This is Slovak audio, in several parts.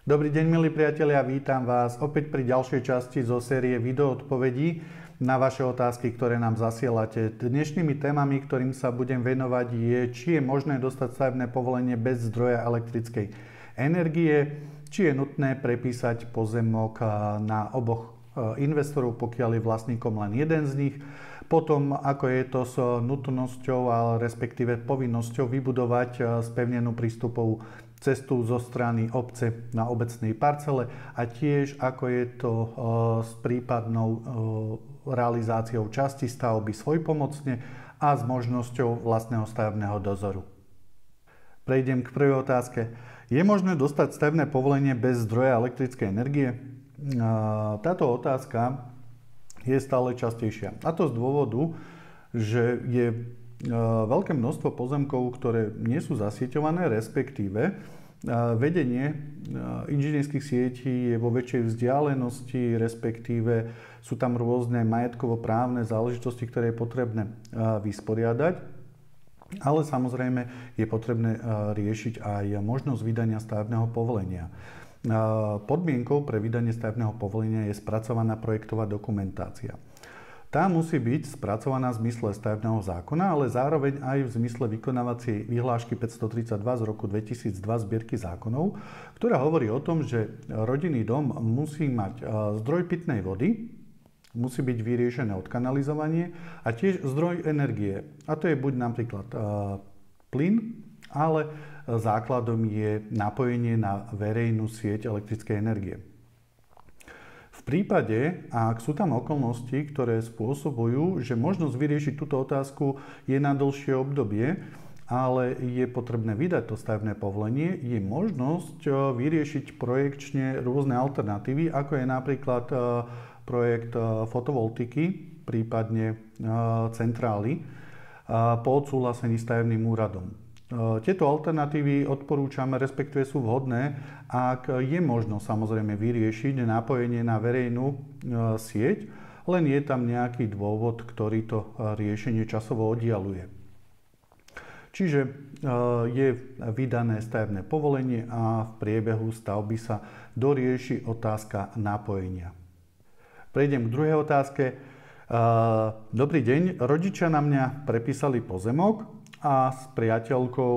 Dobrý deň, milí priatelia, vítam vás opäť pri ďalšej časti zo série videoodpovedí na vaše otázky, ktoré nám zasielate. Dnešnými témami, ktorým sa budem venovať, je, či je možné dostať stavebné povolenie bez zdroja elektrickej energie, či je nutné prepísať pozemok na oboch investorov, pokiaľ je vlastníkom len jeden z nich. Potom, ako je to s nutnosťou, respektíve povinnosťou vybudovať spevnenú prístupovú cestu zo strany obce na obecnej parcele a tiež ako je to s prípadnou realizáciou časti stavby svojpomocne a s možnosťou vlastného stavebného dozoru. Prejdem k prvej otázke. Je možné dostať stavebné povolenie bez zdroja elektrickej energie? Táto otázka je stále častejšia. A to z dôvodu, že je veľké množstvo pozemkov, ktoré nie sú zasieťované, respektíve vedenie inžinierských sietí je vo väčšej vzdialenosti, respektíve sú tam rôzne majetkovo-právne záležitosti, ktoré je potrebné vysporiadať. Ale samozrejme je potrebné riešiť aj možnosť vydania stavebného povolenia. Podmienkou pre vydanie stavebného povolenia je spracovaná projektová dokumentácia. Tá musí byť spracovaná v zmysle stavebného zákona, ale zároveň aj v zmysle vykonávacej vyhlášky 532 z roku 2002 zbierky zákonov, ktorá hovorí o tom, že rodinný dom musí mať zdroj pitnej vody, musí byť vyriešené odkanalizovanie a tiež zdroj energie. A to je buď napríklad plyn, ale základom je napojenie na verejnú sieť elektrickej energie. V prípade, ak sú tam okolnosti, ktoré spôsobujú, že možnosť vyriešiť túto otázku je na dlhšie obdobie, ale je potrebné vydať to stavebné povolenie, je možnosť vyriešiť projekčne rôzne alternatívy, ako je napríklad projekt fotovoltiky, prípadne centrály, po odsúhlasení stavebným úradom. Tieto alternatívy odporúčame, respektíve sú vhodné, ak je možno samozrejme vyriešiť napojenie na verejnú sieť, len je tam nejaký dôvod, ktorý to riešenie časovo oddialuje. Čiže je vydané stavebné povolenie a v priebehu stavby sa dorieši otázka napojenia. Prejdem k druhej otázke. Dobrý deň, rodičia na mňa prepísali pozemok a s priateľkou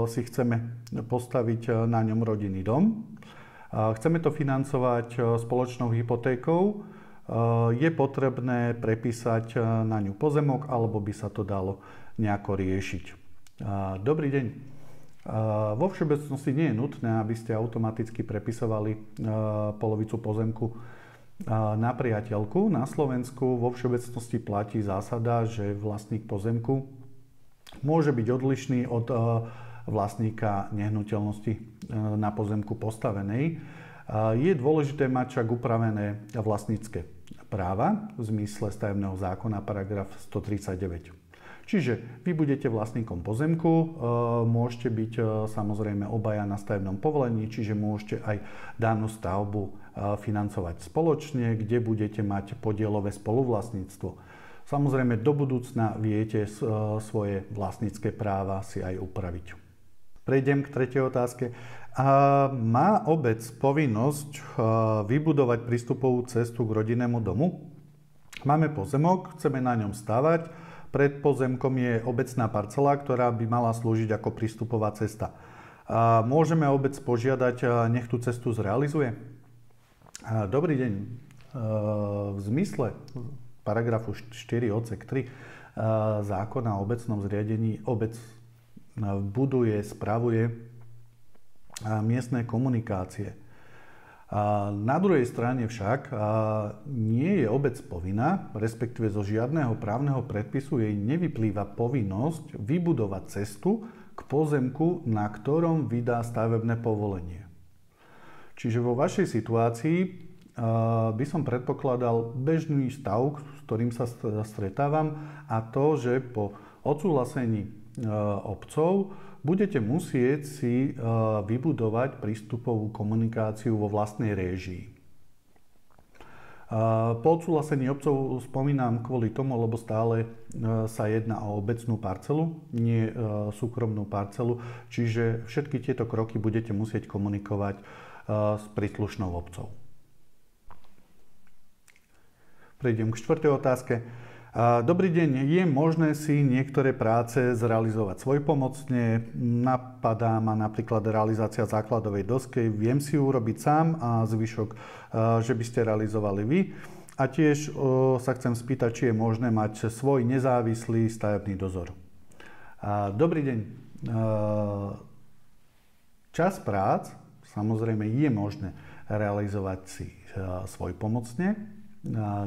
si chceme postaviť na ňom rodinný dom. Chceme to financovať spoločnou hypotékou. Je potrebné prepísať na ňu pozemok, alebo by sa to dalo nejako riešiť. Dobrý deň. Vo všeobecnosti nie je nutné, aby ste automaticky prepisovali polovicu pozemku na priateľku. Na Slovensku vo všeobecnosti platí zásada, že vlastník pozemku môže byť odlišný od vlastníka nehnuteľnosti na pozemku postavenej. Je dôležité mať však upravené vlastnícke práva v zmysle stavebného zákona paragraf 139. Čiže vy budete vlastníkom pozemku, môžete byť samozrejme obaja na stavebnom povolení, čiže môžete aj danú stavbu financovať spoločne, kde budete mať podielové spoluvlastníctvo. Samozrejme, do budúcna viete svoje vlastnícke práva si aj upraviť. Prejdem k tretej otázke. Má obec povinnosť vybudovať prístupovú cestu k rodinnému domu? Máme pozemok, chceme na ňom stavať. Pred pozemkom je obecná parcela, ktorá by mala slúžiť ako prístupová cesta. Môžeme obec požiadať, nech tú cestu zrealizuje? Dobrý deň. V zmysle paragrafu 4 odsek 3 zákona o obecnom zriadení obec buduje, spravuje miestne komunikácie. Na druhej strane však nie je obec povinná, respektíve zo žiadneho právneho predpisu jej nevyplýva povinnosť vybudovať cestu k pozemku, na ktorom vydá stavebné povolenie. Čiže vo vašej situácii by som predpokladal bežný stav, s ktorým sa stretávam, a to, že po odsúhlasení obcov budete musieť si vybudovať prístupovú komunikáciu vo vlastnej réžii. Po odsúhlasení obcov spomínam kvôli tomu, lebo stále sa jedná o obecnú parcelu, nie súkromnú parcelu, čiže všetky tieto kroky budete musieť komunikovať s príslušnou obcou. Prejdem k štvrtej otázke. Dobrý deň, je možné si niektoré práce zrealizovať svojpomocne? Napadá ma napríklad realizácia základovej dosky, viem si ju urobiť sám a zvyšok, že by ste realizovali vy. A tiež sa chcem spýtať, či je možné mať svoj nezávislý stavebný dozor. Dobrý deň. Časť prác samozrejme je možné realizovať si svojpomocne.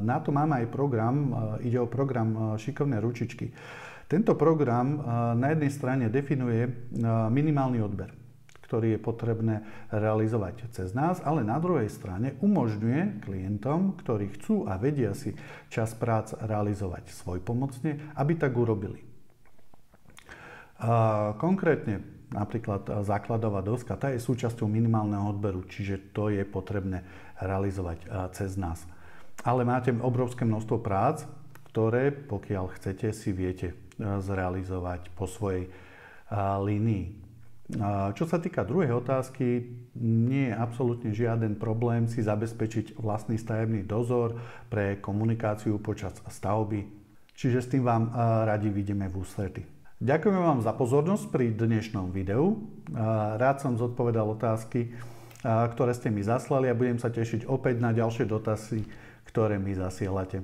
Na to máme aj program, ide o program Šikovné ručičky. Tento program na jednej strane definuje minimálny odber, ktorý je potrebné realizovať cez nás, ale na druhej strane umožňuje klientom, ktorí chcú a vedia si časť prác realizovať svojpomocne, aby tak urobili. Konkrétne napríklad základová doska, tá je súčasťou minimálneho odberu, čiže to je potrebné realizovať cez nás. Ale máte obrovské množstvo prác, ktoré, pokiaľ chcete, si viete zrealizovať po svojej línii. Čo sa týka druhej otázky, nie je absolútne žiaden problém si zabezpečiť vlastný stavebný dozor pre komunikáciu počas stavby, čiže s tým vám radi vidíme v ústrety. Ďakujeme vám za pozornosť pri dnešnom videu. Rád som zodpovedal otázky, ktoré ste mi zaslali a budem sa tešiť opäť na ďalšie dotazy, ktoré mi zasielate.